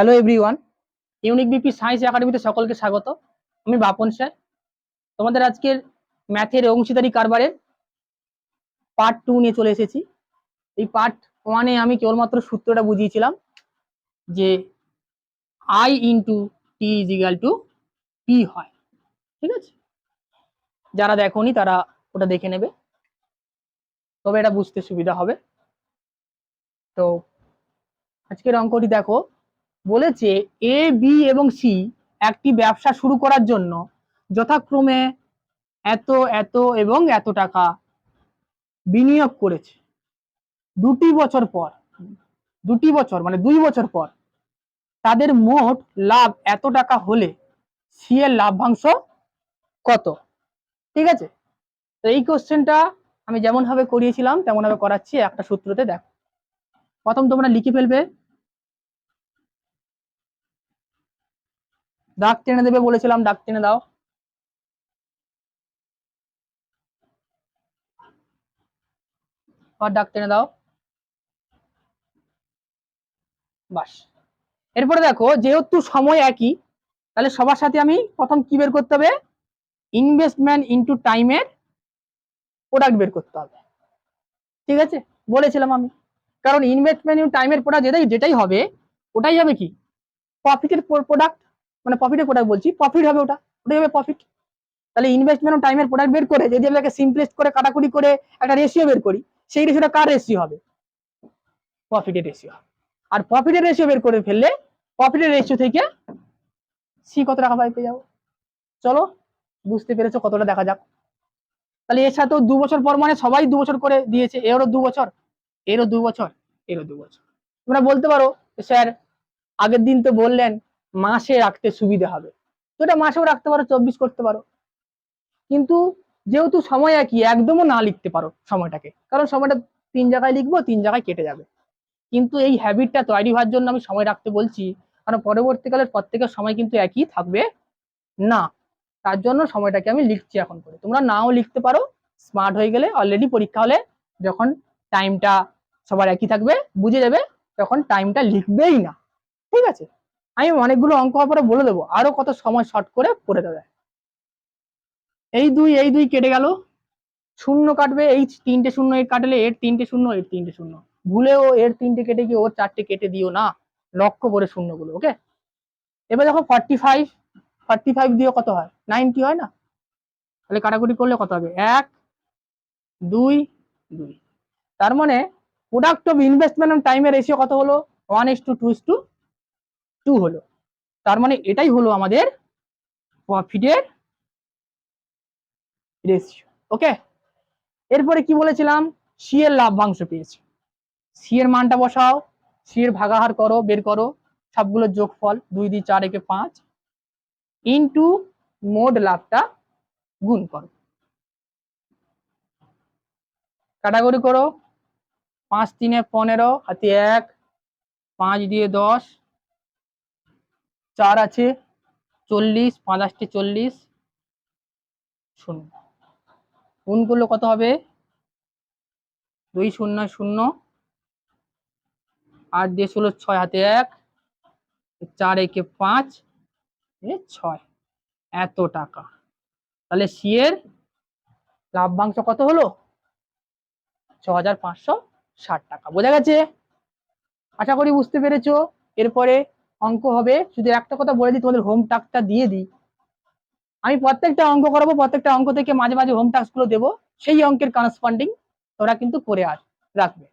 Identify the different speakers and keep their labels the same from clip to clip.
Speaker 1: Hello everyone, unique BP science একাডেমিতে সকলকে স্বাগত। আমি বাপন স্যার। তোমাদের আজকের ম্যাথের অংশীদারি কারবারের পার্ট 2 নিয়ে চলে এসেছি। এই পার্ট 1-এ আমি কেবলমাত্র সূত্রটা বুঝিয়েছিলাম যে I into T is equal to P হয়। ঠিক আছে, যারা দেখোনি তারা ওটা দেখে নেবে, তবে এটা বুঝতে সুবিধা হবে। তো আজকের অঙ্কটি দেখো, বলেছে এ বি এবং সি একটি ব্যবসা শুরু করার জন্য যথাক্রমে এত এত এবং এত টাকা বিনিয়োগ করেছে। 2 বছর মানে 2 বছর পর তাদের মোট লাভ এত টাকা হলে সি এর লাভ্যাংশ কত? ঠিক আছে, তো এই কোশ্চেনটা আমি যেমন ভাবে করিয়েছিলাম তেমন ভাবে করাচ্ছি একটা সূত্রতে। দেখো, প্রথম তোমরা লিখে ফেলবে, দাগ টেনে দেবে বলেছিলাম, দাগ টেনে দাও। আর দাগ টেনে দাও, বাস। এরপরে দেখো, যেহেতু সময় একই, তাহলে সবার সাথে আমি প্রথম কি বের করতে হবে? ইনভেস্টমেন্ট ইনটু টাইমের প্রোডাক্ট বের করতে হবে। ঠিক আছে, বলেছিলাম আমি, কারণ ইনভেস্টমেন্ট ইন টাইমের প্রোডাক্ট যেটাই হবে ওটাই হবে কি? প্রফিটের প্রোডাক্ট, মানে প্রফিটের প্রোডাক্ট বলছি, প্রফিট হবে, ওটাই হবে প্রফিট। তাহলে ইনভেস্টমেন্ট ও টাইমের প্রোডাক্ট বের করে যদি আমরা সিম্পলেস্ট করে কাটাকুটি করে একটা রেশিও বের করি, সেই রেশিওটা কার রেশিও হবে? প্রফিটের রেশিও। আর প্রফিটের রেশিও বের করে ফেললে প্রফিটের রেশিও থেকে সি কত টাকা পাই পেয়ে যাবো। চলো, বুঝতে পেরেছো? কতটা দেখা যাক। তাহলে এর সাথেও 2 বছর পর, মানে সবাই 2 বছর করে দিয়েছে, এরও 2 বছর, এরও 2 বছর, এরও 2 বছর। তোমরা বলতে পারো স্যার আগের দিন তো বললেন মাসে রাখতে সুবিধা হবে, তো এটা মাসেও রাখতে পারো, 24 করতে পারো। কিন্তু যেহেতু সময় একই, একদমও না লিখতে পারো সময়টাকে, কারণ সময়টা 3 জায়গায় লিখবো, 3 জায়গায় কেটে যাবে। কিন্তু এই হ্যাবিটটা তৈরি হওয়ার জন্য আমি সময় রাখতে বলছি, কারণ পরবর্তীকালের প্রত্যেকের সময় কিন্তু একই থাকবে না। তার জন্য সময়টাকে আমি লিখছি এখন করে। তোমরা নাও লিখতে পারো, স্মার্ট হয়ে গেলে অলরেডি পরীক্ষা হলে যখন টাইমটা সবার একই থাকবে, বুঝে যাবে, তখন টাইমটা লিখবেই না। ঠিক আছে, আমি অনেকগুলো অঙ্ক হওয়ার পরে বলে দেবো আরো কত সময় শর্ট করে দেবে। এই দুই কেটে গেল, শূন্য কাটবে, এই 3টে শূন্য এর কাটলে এর 3টে শূন্য, এর 3টে শূন্য, ভুলেও এর 3টে কেটে গিয়ে ওর 4টে কেটে দিও না, লক্ষ্য করে শূন্যগুলো। ওকে, এবার দেখো 45 দিয়ে কত হয়? 90 হয় না? তাহলে কাটাকুটি করলে কত হবে? 1 2 2। তার মানে প্রোডাক্ট অফ ইনভেস্টমেন্ট অন টাইমের রেশিও কত হলো? 1:2:2 হলো। তার মানে এটাই হলো আমাদের প্রফিটের রেশিও। ওকে, এরপরে কি বলেছিলাম? সি এর লাভ্যাংশ পেয়েছি। সি এর মানটা বসাও, সি এর ভাগাহার করো, বের করো সবগুলোর যোগফল, 2 2 4 একে 5 ইন্টু মোট লাভটা গুণ করো, কাটাকুটি করো। 5 3 15, হাতে 1, 5 দিয়ে 10, 4 আছে 40, 5 8 40, শূন্য। গুণ করলে কত হবে? 2 0 0, 8 দিয়ে 16, 6 হাতে 1, 4 একে 5, 6, এত টাকা। তাহলে সি এর লাভ্যাংশ কত হলো? 6560 টাকা। বোঝা গেছে? আশা করি বুঝতে পেরেছো। এরপরে অঙ্ক হবে, শুধু একটা কথা বলে দিই, তোমাদের হোম টাস্কটা দিয়ে দিই। আমি প্রত্যেকটা অঙ্ক করাবো, প্রত্যেকটা অঙ্ক থেকে মাঝে মাঝে হোম টাস্ক গুলো দেবো, সেই অঙ্কের করেসপন্ডিং তোমরা কিন্তু করে রাখবে।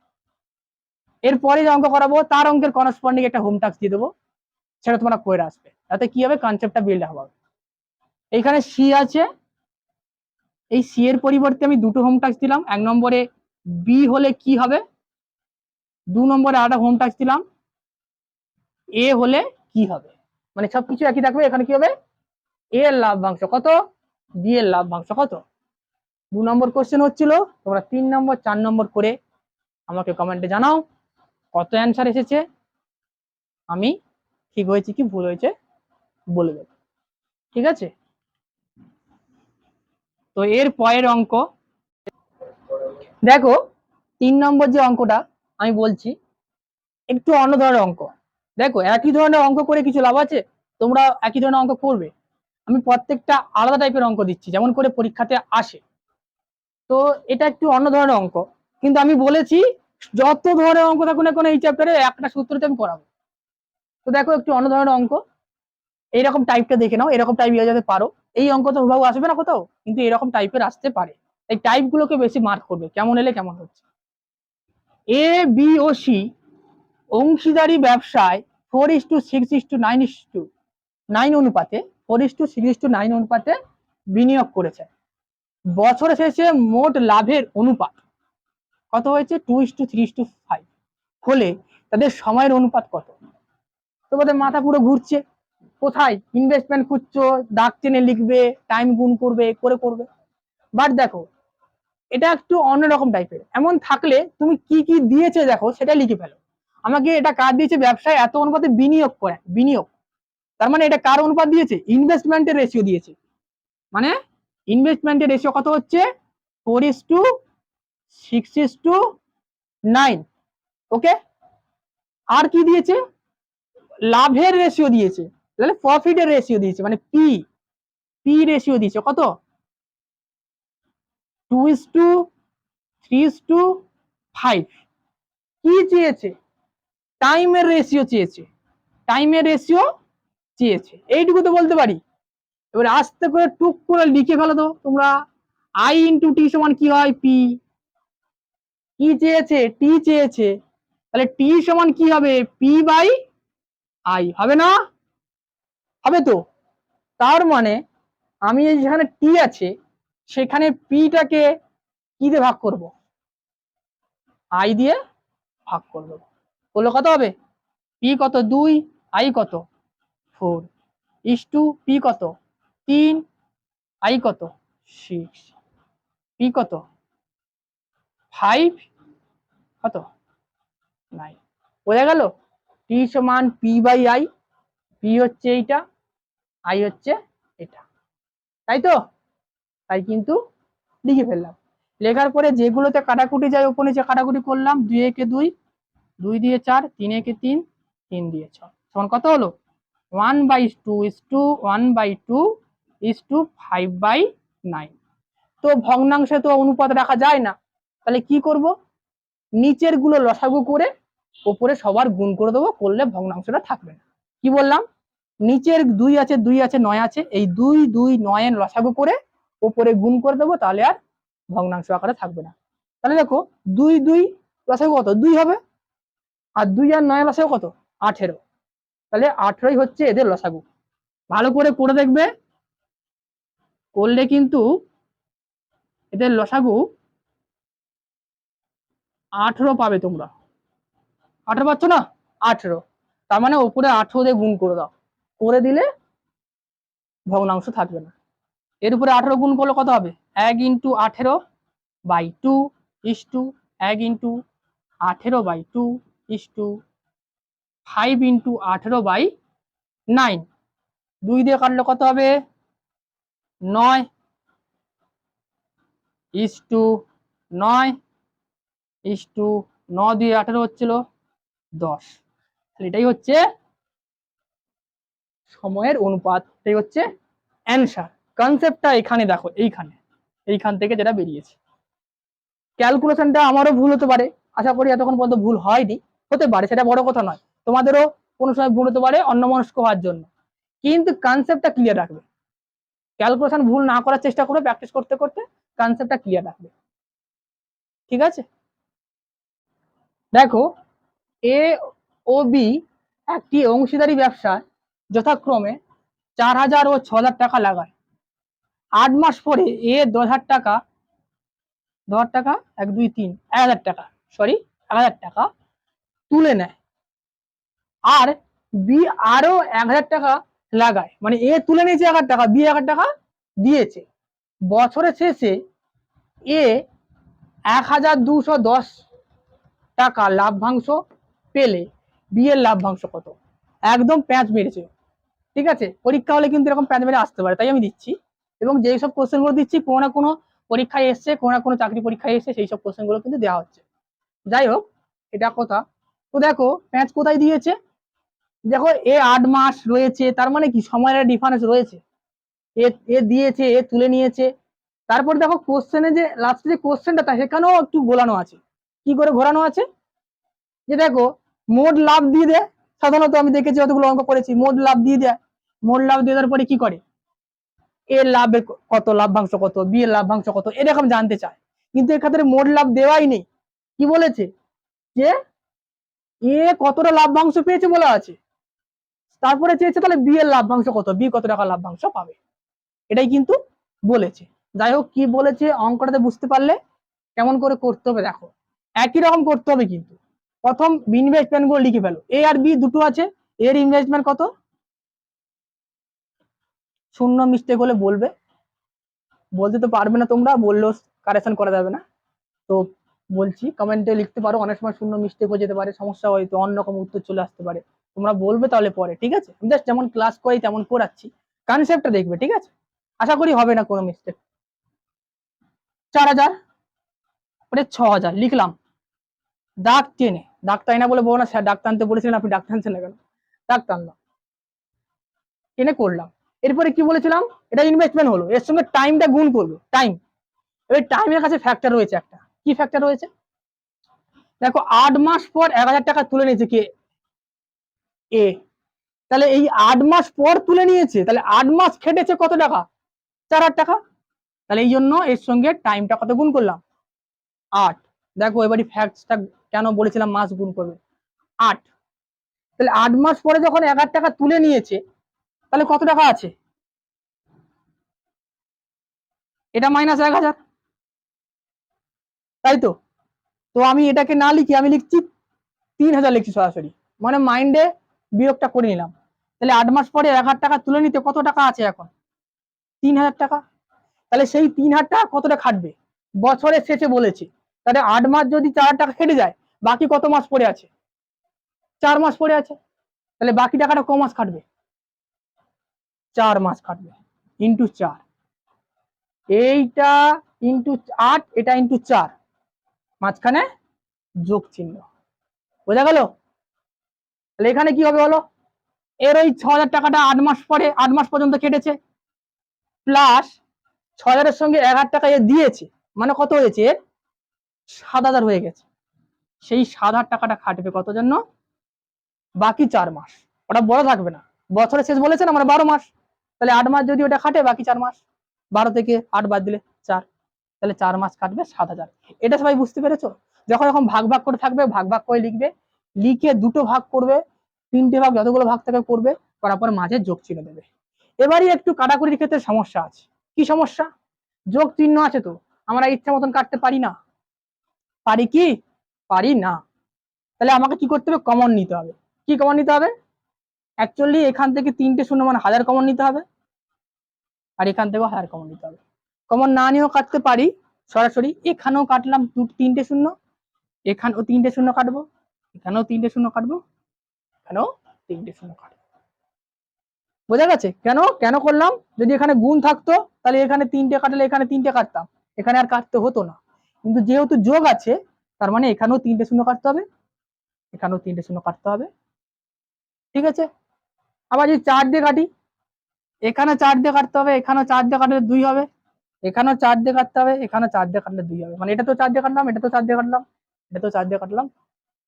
Speaker 1: এরপরে যে অঙ্ক করাবো তার অঙ্কের করেসপন্ডিং একটা হোম টাস্ক দিয়ে দেবো, সেটা তোমরা করে আসবে। তাতে কি হবে? কনসেপ্টটা বিল্ড হবে। এইখানে সি আছে, এই সি এর পরিবর্তে আমি দুটো হোম টাস্ক দিলাম। 1 নম্বরে বি হলে কি হবে, 2 নম্বরে আরেকটা হোম টাস্ক দিলাম এ হলে কি হবে। মানে সবকিছু একই থাকবে। এখানে কি হবে? এ এর লাভ্যাংশ কত, বি এর লাভ্যাংশ কত। 2 নম্বর কোশ্চেন হচ্ছিল, তোমরা 3 নম্বর 4 নম্বর করে আমাকে কমেন্টে জানাও কত অ্যান্সার এসেছে, আমি ঠিক হয়েছে কি ভুল হয়েছে বলে দেব। ঠিক আছে, তো এর পরের অঙ্ক দেখো, 3 নম্বর যে অঙ্কটা আমি বলছি একটু অন্য ধরনের অঙ্ক। দেখো একই ধরনের অঙ্ক করে কিছু লাভ আছে? তোমরা একই ধরনের অঙ্ক করবে, আমি প্রত্যেকটা আলাদা টাইপের অঙ্ক দিচ্ছি যেমন করে পরীক্ষাতে আসে। তো এটা একটু অন্য ধরনের অঙ্ক, কিন্তু আমি বলেছি যত ধরনের অঙ্ক থাকুক না কোনো এই চ্যাপ্টারে একটা সূত্রতে আমি করাবো। তো দেখো একটু অন্য ধরনের অঙ্ক, এইরকম টাইপটা দেখে নাও, এরকম টাইপ যাতে পারো। এই অঙ্ক তো হুবহু আসবে না কোথাও, কিন্তু এরকম টাইপের আসতে পারে। এই টাইপ গুলোকে বেশি মার্ক করবে, কেমন এলে কেমন হচ্ছে। এ বি ও সি অংশীদারি ব্যবসায় 4:6:9:9 অনুপাতে 4:6:9 অনুপাতে বিনিয়োগ করেছে। বছর শেষে মোট লাভের অনুপাত কত হয়েছে? 2:3:5 হলে তাদের সময়ের অনুপাত কত? তোমাদের মাথা পুরো ঘুরছে, কোথায় ইনভেস্টমেন্ট খুঁজছো, দাগ টেনে লিখবে, টাইম গুণ করবে, করে করবে। বাট দেখো এটা একটু অন্যরকম টাইপের, এমন থাকলে তুমি কি কি দিয়েছে দেখো সেটা লিখে ফেলো। আমাকে এটা কার দিয়েছে? ব্যবসায় এত অনুপাতে বিনিয়োগ করে, বিনিয়োগ, তার মানে এটা কার অনুপাত দিয়েছে? ইনভেস্টমেন্টের রেশিও দিয়েছে। মানে ইনভেস্টমেন্টের রেশিও কত হচ্ছে? 4:6:9। ওকে, আর কি দিয়েছে? লাভের রেশিও দিয়েছে, তাহলে প্রফিটের রেশিও দিয়েছে, মানে পি, পি রেশিও দিয়েছে কত? 2:3:5। কি চেয়েছে? টাইমের রেশিও চেয়েছে, টাইমের রেশিও চেয়েছে, এইটুকু তো বলতে পারি। এবার আস্তে করে টুক করে লিখে ফেলো তো তোমরা, আই ইন্টু টি সমান কি হয়? পি। কি চেয়েছে? টি চেয়েছে, তাহলে টি সমান কি হবে? পি বাই আই, হবে না? হবে তো। তার মানে আমি যেখানে টি আছে সেখানে পিটাকে কি দিয়ে ভাগ করব? আই দিয়ে ভাগ করব। বললো কত হবে? পি কত? 2, আই কত? 4 ইস টু পি কত? 3, আই কত? 6, পি কত? 5, কত? 9। বোঝা গেল? টি সমান পি বাই আই, পি হচ্ছে এইটা, আই হচ্ছে এটা, তাই তো? তাই কিন্তু লিখে ফেললাম। লেখার পরে যেগুলোতে কাটাকুটি যায় উপর নিচে কাটাকুটি করলাম, 2 একে 2, 2 দিয়ে 4, 3 একে 3, 3 দিয়ে 6 সমান কত হলো? 1/2:1/5/9। তো ভগ্নাংশে তো অনুপাত রাখা যায় না, তাহলে কি করব? নিচের গুলো লসাগু করে উপরে সবার গুণ করে দেবো, করলে ভগ্নাংশটা থাকবে না। কি বললাম? নিচের 2 আছে, 2 আছে, 9 আছে, এই 2 2 9 এর লসাগু করে উপরে গুণ করে দেবো, তাহলে আর ভগ্নাংশ আকারে থাকবে না। তাহলে দেখো 2 2 লসাগু কত? 2 হবে, আর 2 আর 9 লসাগু কত? 18। তাহলে 18ই হচ্ছে এদের লসাগু। ভালো করে করে দেখবে, করলে কিন্তু এদের লসাগু 18 পাবে তোমরা। 18 পাচ্ছ না? 18, তার মানে উপরে 18 দিয়ে গুণ করে দাও, করে দিলে ভগ্নাংশ থাকবে না। এর উপরে 18 গুণ করলে কত হবে? 1/18/2 ইস টু 1/18/2 ইস টু 5/18/9। 2 দিয়ে কাটলে কত হবে? 9 ইস টু 9 ইস টু 9 দিয়ে 18 হচ্ছিল 10। এটাই হচ্ছে সময়ের অনুপাত, এটাই হচ্ছে অ্যান্সার। কনসেপ্টটা এখানে দেখো, এইখান থেকে যেটা বেরিয়েছে। ক্যালকুলেশনটা আমারও ভুল হতে পারে, আশা করি এতক্ষণ পর্যন্ত ভুল হয়নি, হতে পারে, সেটা বড় কথা নয়। তোমাদেরও কোনো সময় ভুল হতে পারে অন্যমনস্ক হওয়ার জন্য, কিন্তু কনসেপ্টটা ক্লিয়ার রাখবে। ক্যালকুলেশন ভুল না করার চেষ্টা করবে, প্র্যাকটিস করতে করতে কনসেপ্টটা ক্লিয়ার রাখবে। ঠিক আছে? দেখো এ ও বি একটি অংশীদারি ব্যবসায় যথাক্রমে 4,000 ও 6,000 টাকা লাগায়। 8 মাস পরে এ 10,000 টাকা, 10,000 টাকা, 1 2 3 1,000 টাকা, সরি 1,000 টাকা তুলে নেয়, আর বি আরো 1,000 টাকা লাগায়। মানে এ তুলে নিয়েছে 1,000 টাকা, বি 1,000 টাকা দিয়েছে। বছরের শেষে এ 1,210 টাকা লাভ্যাংশ পেলে বি এর লাভ্যাংশ কত? একদম প্যাঁচ মেরেছে। ঠিক আছে, পরীক্ষা হলে কিন্তু এরকম প্যাঁচ মেরে আসতে পারে, তাই আমি দিচ্ছি। এবং যেই সব কোশ্চেন গুলো দিচ্ছি কোনো না কোনো পরীক্ষায় এসছে, কোনো না কোনো চাকরি পরীক্ষায় এসছে, সেই সব কোশ্চেন গুলো কিন্তু দেওয়া হচ্ছে। যাই হোক, এটা কথা। তো দেখো প্যাঁচ কোথায় দিয়েছে? দেখো এ 8 মাস রয়েছে, তার মানে কি সময়ের ডিফারেন্স রয়েছে। এ এ দিয়েছে, এ তুলে নিয়েছে। তারপর দেখো কোশ্চেনে যে লাস্টে যে কোশ্চেনটা থাকে সেখানেও একটু ঘোরানো আছে। কি করে ঘোরানো আছে, যে দেখো মোট লাভ দিয়ে দেয়। সাধারণত আমি দেখেছি যতগুলো অঙ্ক করেছি মোট লাভ দিয়ে দেয়। মোট লাভ দিয়ে দেওয়ার পরে কি করে, এর লাভের কত, লাভ্যাংশ কত, বি এর লাভ্যাংশ কত, এরকম জানতে চায়। কিন্তু এক্ষেত্রে মোট লাভ দেওয়াই নেই। কি বলেছে, যে এ কতটা লাভ্যাংশ পেয়েছে বলা আছে, তারপরে চেয়েছে তাহলে বি এর লাভ্যাংশ কত, বি কত টাকা লাভ্যাংশ পাবে, এটাই কিন্তু বলেছে। যাই হোক, কি বলেছে অঙ্কটাতে বুঝতে পারলে কেমন করে করতে হবে দেখো, একই রকম করতে হবে। কিন্তু প্রথম ইনভেস্টমেন্ট গুলো লিখে ফেলো। এ আর বি দুটো আছে, এর ইনভেস্টমেন্ট কত, শূন্য মিস্টেক হলে বলবে, বলতে তো পারবে না তোমরা, বললেও কারেকশন করা যাবে না। তো বলছি কমেন্টে লিখতে পারো, অনেক সময় শূন্য মিস্টেক হয়ে যেতে পারে, সমস্যা হয়তো অন্যরকম উত্তর চলে আসতে পারে, তোমরা বলবে তাহলে পরে, ঠিক আছে। আমি জাস্ট যেমন ক্লাস করি তেমন করাচ্ছি, কনসেপ্টটা দেখবে, ঠিক আছে। আশা করি হবে না কোনো মিস্টেক। 4000 ওটা 6000 লিখলাম, দাগ টেনে, দাগ টাই না বলে বলো না স্যার দাগ টানতে বলেছিলেন, আপনি দাগ টানছেন না কেন, দাগ টানলাম, টেনে করলাম। এরপরে কি বলেছিলাম, এটা ইনভেস্টমেন্ট হলো, এর সঙ্গে টাইমটা গুণ করবো, টাইম। এবার টাইমের কাছে ফ্যাক্টর রয়েছে একটা, কি ফ্যাক্টর রয়েছে, দেখো 8 মাস পর 1000 টাকা তুলে নিয়েছে কে, এ। তাহলে এই 8 মাস পর তুলে নিয়েছে, তাহলে 8 মাস খেটেছে কত টাকা, 4000 টাকা। তাহলে এই জন্য এর সঙ্গে টাইমটা কত গুণ করলাম, 8। দেখো এবারে ফ্যাক্টসটা কেন বলেছিলাম মাস গুণ করবে, 8। তাহলে 8 মাস পরে যখন 1000 টাকা তুলে নিয়েছে, তাহলে কত টাকা আছে, এটা মাইনাস 1000, তাই তো। তো আমি এটাকে না লিখি আমি লিখছি 3000 লিখছি সরাসরি, মানে মাইন্ডে বিয়োগটা করে নিলাম। তাহলে 8 মাস পরে 1000 টাকা তুলে নিতে কত টাকা আছে এখন, 3000 টাকা। তাহলে সেই 3000 টাকা কতটা খাটবে, বছরের শেষে বলেছে। তাহলে 8 মাস যদি 4000 টাকা কেটে যায়, বাকি কত মাস পড়ে আছে, 4 মাস পড়ে আছে। তাহলে বাকি টাকাটা ক মাস খাটবে, 4 মাস খাটবে, ইন্টু 4, এইটা ইন্টু 8, এটা ইন্টু 4, মাঝখানে যোগ চিহ্ন, বোঝা গেল। তাহলে এখানে কি হবে বলো, এর ওই 6000 টাকাটা 8 মাস পরে 8 মাস পর্যন্ত কেটেছে, প্লাস 6000-এর সঙ্গে 1000 টাকা এ দিয়েছে, মানে কত হয়েছে, 7000 হয়ে গেছে। সেই 7000 টাকাটা খাটবে কত জন্য, বাকি 4 মাস। ওটা বড় থাকবে না, বছরের শেষ বলেছেন আমরা 12 মাস, তাহলে 8 মাস যদি ওটা খাটে, বাকি 4 মাস, 12 থেকে 8 বাদ দিলে 4, তাহলে 4 মাস কাটবে 7000। এটা সবাই বুঝতে পেরেছো। যখন যখন ভাগ ভাগ করে থাকবে, ভাগ ভাগ করে লিখবে, লিখে দুটো ভাগ করবে, 3টে ভাগ যতগুলো ভাগ থেকে করবে, করার পর মাঝে যোগ চিহ্ন দেবে। এবারই একটু কাটাকুটির ক্ষেত্রে সমস্যা আছে। কি সমস্যা, যোগ চিহ্ন আছে তো আমরা ইচ্ছা মতন কাটতে পারি না, পারি কি, পারি না। তাহলে আমাকে কি করতে হবে, কমন নিতে হবে। কি কমন নিতে হবে, অ্যাকচুয়ালি এখান থেকে 3টে শূন্য মানে 1000 কমন নিতে হবে, আর এখান থেকেও 1000 কমন নিতে হবে। কমন না নিয়েও কাটতে পারি সরাসরি, এখানেও কাটলাম 3টে শূন্য, এখানেও 3টে শূন্য কাটবো, এখানেও 3টে শূন্য কাটবো, এখানেও 3টে শূন্য কাটবো। বোঝা গেছে কেন কেন করলাম, যদি এখানে গুণ থাকতো তাহলে এখানে 3টে কাটলে এখানে 3টে কাটতাম, এখানে আর কাটতে হতো না। কিন্তু যেহেতু যোগ আছে, তার মানে এখানেও 3টে শূন্য কাটতে হবে, এখানেও 3টে শূন্য কাটতে হবে, ঠিক আছে। আবার যদি 4 দিয়ে কাটি, এখানে 4 দিয়ে কাটতে হবে, এখানেও 4 দিয়ে কাটলে 2 হবে, এখানেও 4 দিয়ে কাটতে হবে, এখানেও 4 দিয়ে কাটলে 2 হবে, মানে এটা তো 4 দিয়ে কাটলাম, এটা তো 4 দিয়ে কাটলাম, এটা তো 4 দিয়ে কাটলাম,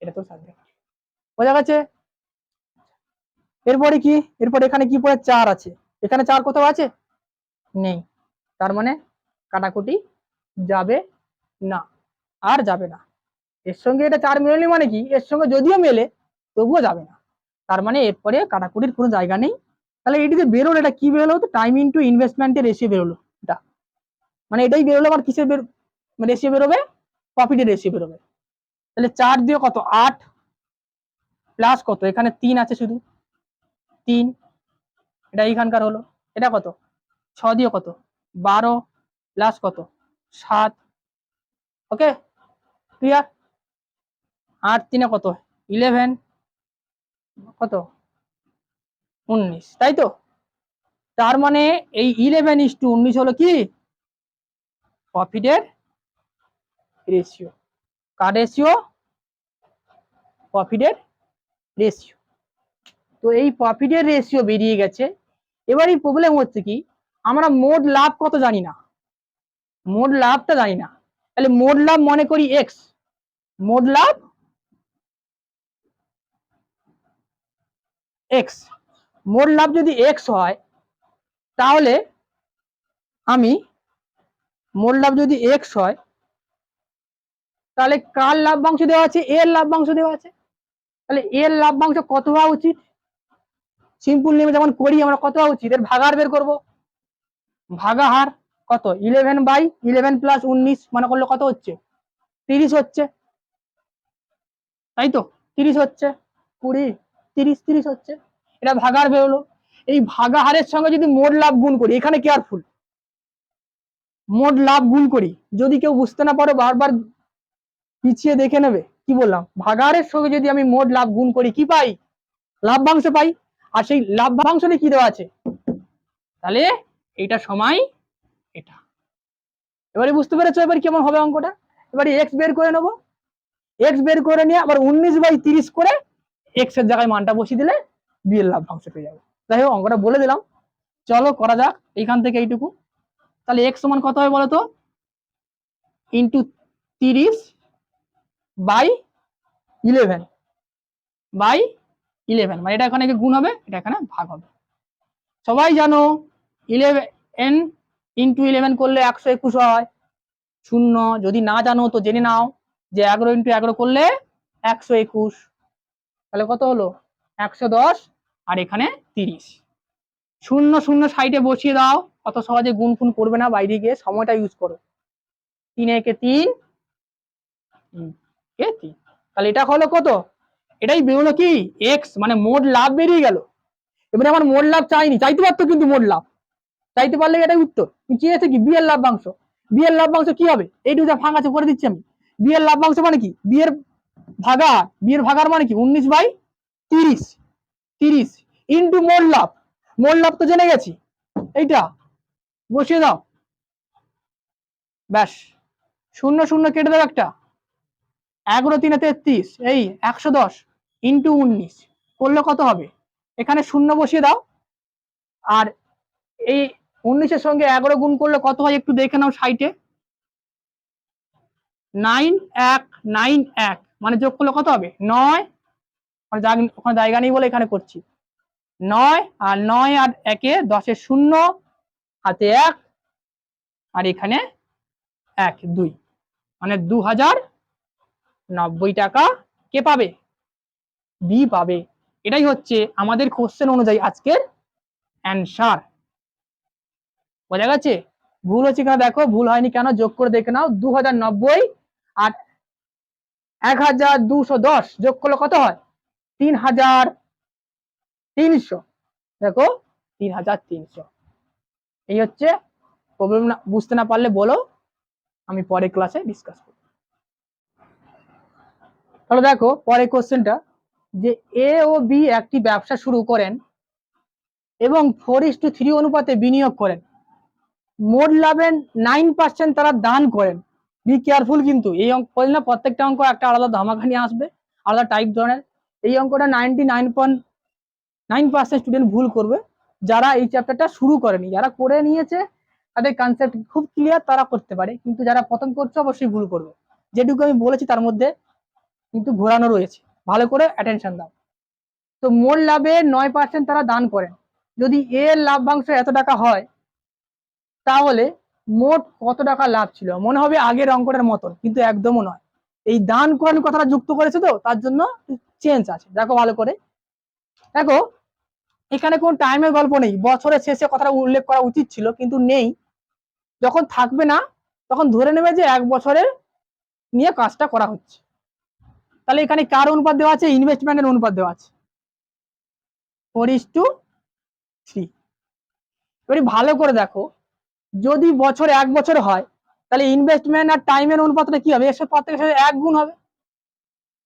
Speaker 1: এটা তো 4 দিয়ে কাটলাম। বোঝা গেছে। এরপরে কি, এরপরে এখানে কি পড়ে 4 আছে, এখানে 4 কোথাও আছে, নেই, তার মানে কাটাকুটি যাবে না, আর যাবে না। এর সঙ্গে এটা 4 মেলেনি মানে কি, এর সঙ্গে যদিও মেলে তবুও যাবে না, তার মানে এরপরে কাটাকুটির কোনো জায়গা নেই। তাহলে এটি যে বেরোলো, এটা কি বেরোলো, তো টাইম ইন্টু ইনভেস্টমেন্টের রেশিও বেরোলো, এটা মানে এটাই বেরোলো। আবার কিসের রেশিও বেরোবে, প্রফিটের রেশিও বেরোবে। তাহলে 4 দিয়ে কত 8, প্লাস কত, এখানে 3 আছে শুধু 3, এটা এইখানকার হলো, এটা কত 6 দিয়ে কত 12, প্লাস কত 7, ওকে ক্লিয়ার। 8 3 কত 11, কত 19, তাই তো। তার মানে এই 11:19 হলো কি, প্রফিটের রেশিও, কার রেশিও, প্রফিটের রেশিও। তো এই প্রফিটের রেশিও বেরিয়ে গেছে। এবার এই প্রবলেম হচ্ছে কি, আমরা মোট লাভ কত জানি না, মোট লাভটা জানি না। তাহলে মোট লাভ মনে করি এক্স, মোট লাভ এক্স, মোট লাভ যদি এক্স হয় তাহলে আমি, মোট লাভ যদি এক্স হয় তাহলে কার লাভ্যাংশ দেওয়া আছে, এর লাভ্যাংশ দেওয়া আছে। তাহলে এর লাভ্যাংশ কত হওয়া উচিত, সিম্পল নিয়মে যেমন করি আমরা, কত হওয়া উচিত, এর ভাগাহার বের করব। ভাগাহার কত, 11/11 প্লাস 19 মানে করলে কত হচ্ছে, 30 হচ্ছে, তাই তো, 30 হচ্ছে, 20, 30, 30 হচ্ছে, এটা ভাগাহার বেরোলো। এই ভাগাহারের সঙ্গে যদি মোট লাভ গুণ করি, এখানে কেয়ারফুল, মোট লাভ গুণ করি, যদি কেউ বুঝতে না পারো বারবার পিছিয়ে দেখে নেবে। কি বললাম, ভাগাহারের সঙ্গে যদি আমি মোট লাভ গুণ করি কি পাই, লাভ্যাংশ পাই। আর সেই লাভ্যাংশে কি দেওয়া আছে, তাহলে এটা সময় এটা। এবারে বুঝতে পেরেছো এবার কেমন হবে অঙ্কটা। এবারে এক্স বের করে নেবো, এক্স বের করে নিয়ে আবার 19/30 করে এক্স এর জায়গায় মানটা বসিয়ে দিলে বি এর লাভ্যাংশ পেয়ে যাবে। যাই হোক অঙ্কটা বলে দিলাম, চলো করা যাক এইখান থেকে এইটুকু। তাহলে এক্স সমান কত হবে বলতো, ইন্টু 30/11 মানে এটা এখানে গুণ হবে, এটা এখানে ভাগ হবে। সবাই জানো 11 ইন্টু 11 করলে 121 হয়, শূন্য। যদি না জানো তো জেনে নাও যে 11 ইন্টু 11 করলে 121, তাহলে কত হলো 110, আর এখানে 30। শূন্য শূন্য সাইডে বসিয়ে দাও, অত সহজে গুণ ফুন করবে না, বাইরে গিয়ে সময়টা ইউজ করো। 3 একে 3, কে 3, তাহলে এটা হলো কত, এটাই বেরোলো কি এক্স, মানে মোট লাভ বেরিয়ে গেল। এবারে আমার মোট লাভ চাইনি, চাইতে পারতো কিন্তু মোট লাভ, চাইতে পারলে এটাই উত্তর। কি আছে কি, বি এর লাভ্যাংশ, বি এর লাভ্যাংশ কি হবে, এইটুকু যা ফাঁক আছে করে দিচ্ছি আমি। বি এর লাভ্যাংশ মানে কি, বি এর ভাগার, বি এর ভাগার মানে কি 19/30, 30 ইন্টু মোট লাভ, মোট লাভ তো জেনে গেছি, এইটা বসিয়ে দাও, ব্যাস, শূন্য শূন্য কেটে দাও একটা, 11 3 33, এই 110 ইন্টু 19 করলে কত হবে, এখানে শূন্য বসিয়ে দাও। আর এই 19-এর সঙ্গে 11 গুণ করলে কত হয় একটু দেখে নাও সাইটে, 9 1 মানে যোগ করলে কত হবে 9, ওখানে জায়গা নেই বলে এখানে করছি, 9 আর 9 আর 1 10 শূন্য, হাতে 1, আর এখানে 1 2, মানে 2090 টাকা কে পাবে, বি পাবে। এটাই হচ্ছে আমাদের কোশ্চেন অনুযায়ী আজকের অ্যান্সার। বোঝা গেছে, ভুল হচ্ছে কিনা দেখো, ভুল হয়নি কেন যোগ করে দেখে নাও, 2090 আর 1210 যোগ করলে কত হয় 3300, দেখো 3300। এই হচ্ছে প্রবলেম, না বুঝতে না পারলে বলো, আমি পরে ক্লাসে ডিসকাস করব। তাহলে দেখো পরে কোশ্চেনটা, যে এ ও বি একটি ব্যবসা শুরু করেন এবং 4:3 অনুপাতে বিনিয়োগ করেন, মোট লাভের 9% তারা দান করেন। বি কেয়ারফুল, কিন্তু এই অঙ্ক বলি না, প্রত্যেকটা অঙ্ক একটা আলাদা ধামাকা নিয়ে আসবে, আলাদা টাইপ ধরনের। এই অঙ্কটা 99.9% স্টুডেন্ট ভুল করবে, যারা এই চ্যাপ্টারটা শুরু করেনি। যারা করে নিয়েছে তাদের কনসেপ্ট খুব ক্লিয়ার, তারা করতে পারে, কিন্তু যারা প্রথম করছে অবশ্যই ভুল করবে। যেটুকু আমি বলেছি তার মধ্যে কিন্তু ঘোরানো রয়েছে, ভালো করে অ্যাটেনশন দাও। তো মোট লাভের 9% তারা দান করেন, যদি এর লাভ্যাংশ এত টাকা হয় তাহলে মোট কত টাকা লাভ ছিল। মনে হবে আগের অঙ্কটার মতন, কিন্তু একদমও নয়, এই দান করেন কথাটা যুক্ত করেছে তো তার জন্য চেঞ্জ আছে। দেখো ভালো করে, দেখো এখানে কোন টাইমের গল্প নেই, বছরের শেষে কথাটা উল্লেখ করা উচিত ছিল কিন্তু নেই। যখন থাকবে না তখন ধরে নেবে যে 1 বছরের নিয়ে কাজটা করা হচ্ছে। তাহলে এখানে কার অনুপাত দেওয়া আছে, ইনভেস্টমেন্টের অনুপাত দেওয়া আছে 4:3। এবারে ভালো করে দেখো, যদি বছর 1 বছর হয় তাহলে ইনভেস্টমেন্ট আর টাইমের অনুপাতটা কি হবে, এর সাথে প্রত্যেকের সাথে 1 গুণ হবে।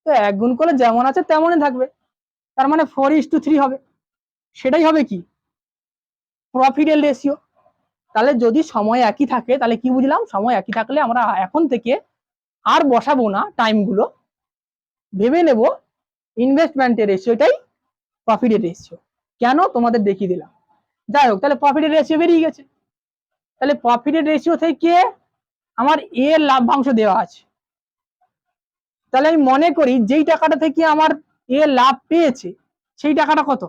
Speaker 1: তো 1 গুণ করলে যেমন আছে তেমনই থাকবে, তার মানে 4:3 হবে। সেটাই হবে কি প্রফিটের রেশিও। তাহলে যদি সময় একই থাকে তাহলে কি বুঝলাম, সময় একই থাকলে আমরা এখন থেকে আর বসাবো না টাইমগুলো, ভেবে নেব ইনভেস্টমেন্টের রেশিওটাই প্রফিটের রেশিও। কেন তোমাদের দেখিয়ে দিলাম। যাই হোক, তাহলে প্রফিটের রেশিও বেরিয়ে গেছে। তাহলে প্রফিটের রেশিও থেকে আমার এর লাভ্যাংশ দেওয়া আছে। তাহলে আমি মনে করি যেই টাকাটা থেকে আমার এ লাভ পেয়েছে সেই টাকাটা কত,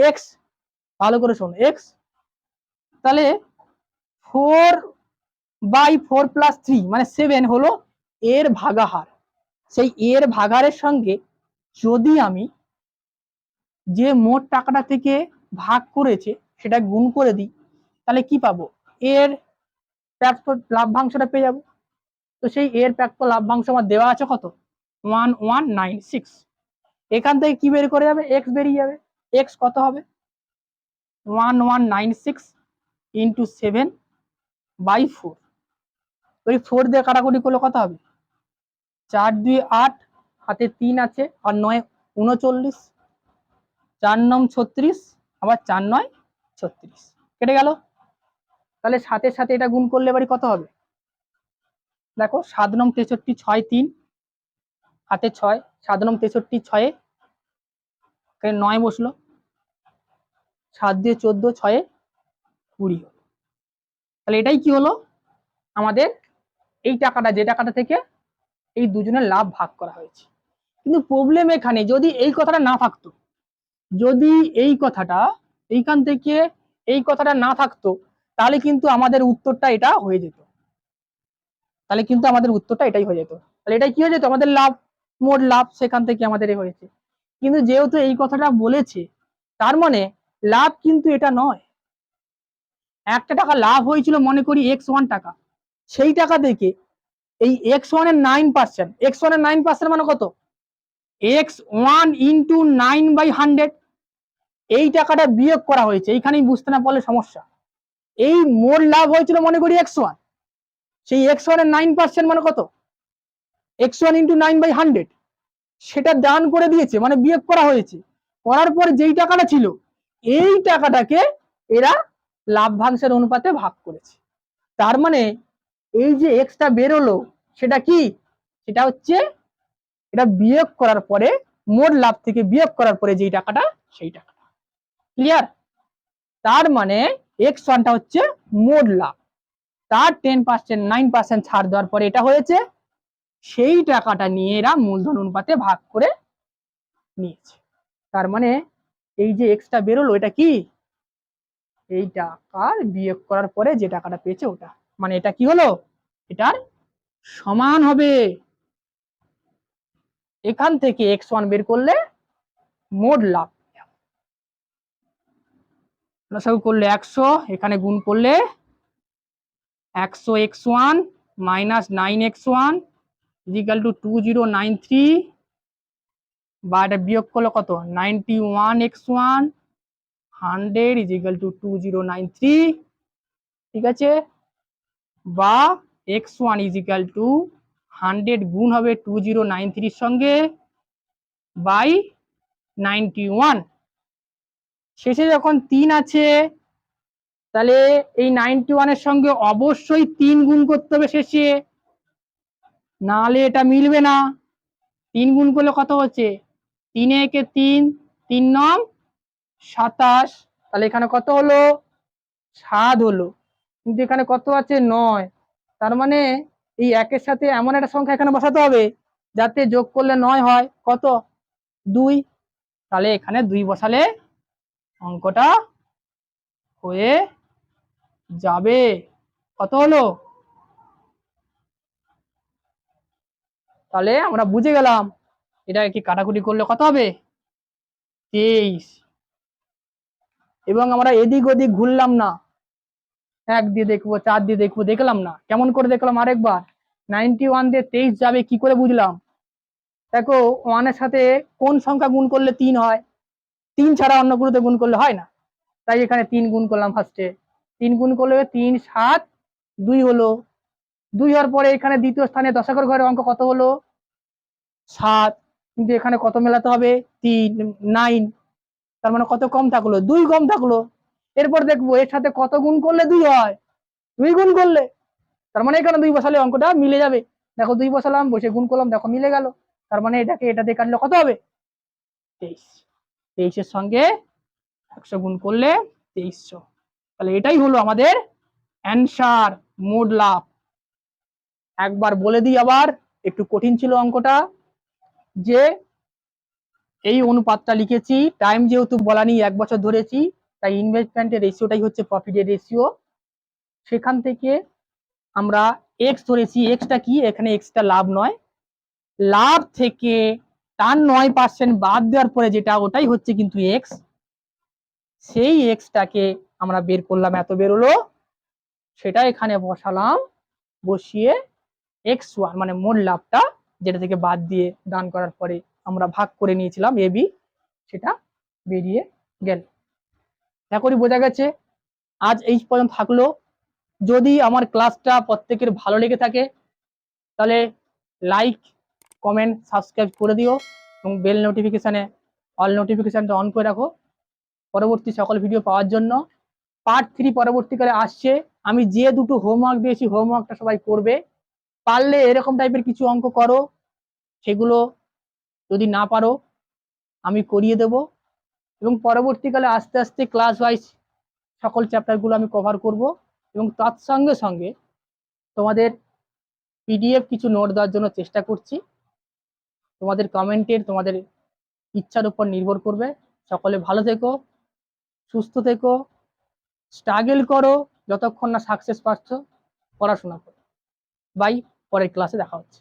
Speaker 1: এক্স। ভালো করে শোনো, এক্স। তাহলে 4/4+3 মানে 7 হলো এর ভাগাহার। সেই এর ভাগাহারের সঙ্গে যদি আমি যে মোট টাকাটা থেকে ভাগ করেছে সেটা গুণ করে দিই, তাহলে কি পাবো, এর প্রাপ্ত লাভ্যাংশটা পেয়ে যাবো। তো সেই এর প্রাপ্ত লাভ্যাংশ আমার দেওয়া আছে কত, 1196। এখান থেকে কি বের করে যাবে, এক্স বেরিয়ে যাবে। এক্স কত হবে, 1196 ইন্টু 7/4। ওই 4 দিয়ে কাটাকুটি করলে কত হবে, 4 2 8, হাতে 3 আছে আর 9 39, 4 9 36, আবার 4 9 36, কেটে গেল। তাহলে সাথে সাথে এটা গুণ করলে এবারে কত হবে, দেখো 7 9 63, 6 3, হাতে 6, 7 9 63, 6 9 বসলো, 7 দিয়ে 14, 6 20 হলো। তাহলে এটাই কি হলো, আমাদের এই টাকাটা, যে টাকাটা থেকে এই দুজনের লাভ ভাগ করা হয়েছে। কিন্তু প্রবলেম এখানে, যদি এই কথাটা না থাকতো, যদি এই কথাটা এইখান থেকে এই কথাটা না থাকতো, তাহলে কিন্তু আমাদের উত্তরটা এটা হয়ে যেত। তাহলে কিন্তু আমাদের উত্তরটা এটাই হয়ে যেত। তাহলে এটাই কি হয়ে যেত, আমাদের লাভ, মোট লাভ, সেখান থেকে আমাদের হয়েছে। কিন্তু যেহেতু এই কথাটা বলেছে, তার মানে লাভ কিন্তু এটা নয়। একটা টাকা লাভ হয়েছিল মনে করি x1 টাকা, সেই টাকা থেকে এই x1 এর 9%, x1 এর 9% মানে কত, x1 ইন্টু 9/100, এই টাকাটা বিয়োগ করা হয়েছে। এইখানেই বুঝতে না পারলে সমস্যা। এই মোট লাভ হয়েছিল মনে করি x1, সেই x1 এর 9% মানে কত, x1 ইন্টু 9/100, সেটা দান করে দিয়েছে, মানে বিয়োগ করা হয়েছে। করার পর যেই টাকাটা ছিল, এই টাকাটাকে এরা লাভ্যাংশের অনুপাতে ভাগ করেছে। তার মানে এই যে এক্সটা বেরোলো সেটা কি, সেটা হচ্ছে এটা বিয়োগ করার পরে, মোট লাভ থেকে বিয়োগ করার পরে যেই টাকাটা, সেই টাকাটা। ক্লিয়ার? তার মানে x1টা হচ্ছে মোট লাভ, তার 10% 9% ছাড় দেওয়ার পরে এটা হয়েছে, সেই টাকাটা নিয়ে এরা মূলধন অনুপাতে ভাগ করে নিয়েছে। তার মানে এই যে এক্সটা বেরোলো এটা কি, এই টাকার বিয়োগ করার পরে যে টাকাটা পেয়েছে ওটা, মানে এটা কি হলো, এটার সমান হবে। এখান থেকে x1 বের করলে মোট লাভ, লসাগু করলে 100, এখানে গুণ করলে 100 x1 minus 9x1 is equal two 2093, বা এটা বিয়োগ করলে কত, 91 x1 100 ইজিক্যাল টু 2093, ঠিক আছে। বা x1 ইজিক্যাল টু 100 গুণ হবে 2093 সঙ্গে বাই 91। শেষে যখন 3 আছে, তাহলে এই 91 এর সঙ্গে অবশ্যই 3 গুণ করতে হবে শেষে, নাহলে এটা মিলবে না। 3 গুণ করলে কত হচ্ছে, 3 একে 3, 3 9 27, তাহলে এখানে কত হলো, 7 হলো। কিন্তু এখানে কত আছে, 9। তার মানে এই একের সাথে এমন একটা সংখ্যা এখানে বসাতে হবে যাতে যোগ করলে 9 হয়, কত, 2। তাহলে এখানে 2 বসালে অঙ্কটা হয়ে যাবে। কত হলো, তাহলে আমরা বুঝে গেলাম এটা কি কাটাকুটি করলে কত হবে, 23। এবং আমরা এদিক ওদিক ঘুরলাম না, 1 দিয়ে দেখবো, 4 দিয়ে দেখবো, দেখলাম না। কেমন করে দেখলাম আরেকবার, 91 দিয়ে 23 যাবে কি করে বুঝলাম, দেখো 1 এর সাথে কোন সংখ্যা গুণ করলে 3 হয়, 3 ছাড়া অন্য কোনোতে গুণ করলে হয় না। তাই এখানে 3 গুণ করলাম ফার্স্টে, 3 গুণ করলে 3 7 2 হলো। 2 হওয়ার পরে এখানে দ্বিতীয় স্থানে দশকের ঘরের অঙ্ক কত হলো, 7। কিন্তু এখানে কত মেলাতে হবে, 3 9, তার মানে কত কম থাকলো, 2 কম থাকলো। এরপর দেখবো এর সাথে কত গুণ করলে 2 হয়, 2 গুণ করলে, তার মানে এখানে 2 বসালে অঙ্কটা মিলে যাবে। দেখো 2 বসালাম, বসে গুণ করলাম, দেখো মিলে গেল। তার মানে এটাকে এটা দিয়ে কাটলে কত হবে, 23। 23-এর সঙ্গে 100 গুণ করলে 2300। তাহলে এটাই হলো আমাদের অ্যান্সার, মোট লাভ। একবার বলে দিই আবার, একটু কঠিন ছিল অঙ্কটা, যে এই অনুপাতটা লিখেছি, টাইম যেহেতু বলা নেই 1 বছর ধরেছি, তাই ইনভেস্টমেন্টের রেশিওটাই হচ্ছে প্রফিটের রেশিও। সেখান থেকে আমরা এক্স ধরেছি। এক্সটা কি? এখানে এক্সটা লাভ নয়, লাভ থেকে তার 9% বাদ দেওয়ার পরে যেটা, ওটাই হচ্ছে কিন্তু এক্স। সেই এক্সটাকে আমরা বের করলাম, এত বেরোলো, সেটা এখানে বসালাম, বসিয়ে x1 মানে মোট লাভটা যেটা থেকে বাদ দিয়ে দান করার পরে আমরা ভাগ করে নিয়েছিলাম এ বি, সেটা বেরিয়ে গেল। আশা করি বোঝা গেছে। আজ এই পর্যন্ত থাকলো। যদি আমার ক্লাসটা প্রত্যেকের ভালো লেগে থাকে তাহলে লাইক, কমেন্ট, সাবস্ক্রাইব করে দিও এবং বেল নোটিফিকেশানে অল নোটিফিকেশানটা অন করে রাখো পরবর্তী সকল ভিডিও পাওয়ার জন্য। পার্ট 3 পরবর্তীকালে আসছে। আমি যে দুটো হোমওয়ার্ক দিয়েছি, হোমওয়ার্কটা সবাই করবে। পারলে এরকম টাইপের কিছু অঙ্ক করো, সেগুলো যদি না পারো আমি করিয়ে দেব, এবং পরবর্তীকালে আস্তে আস্তে ক্লাস ওয়াইজ সকল চ্যাপ্টারগুলো আমি কভার করব, এবং তার সঙ্গে সঙ্গে তোমাদের পিডিএফ কিছু নোট দেওয়ার জন্য চেষ্টা করছি। তোমাদের কমেন্টের, তোমাদের ইচ্ছার উপর নির্ভর করবে। সকলে ভালো থেকো, সুস্থ থেকো, স্ট্রাগল করো যতক্ষণ না সাকসেস পাচ্ছ, পড়াশোনা করো। বাই, পরের ক্লাসে দেখা হচ্ছে।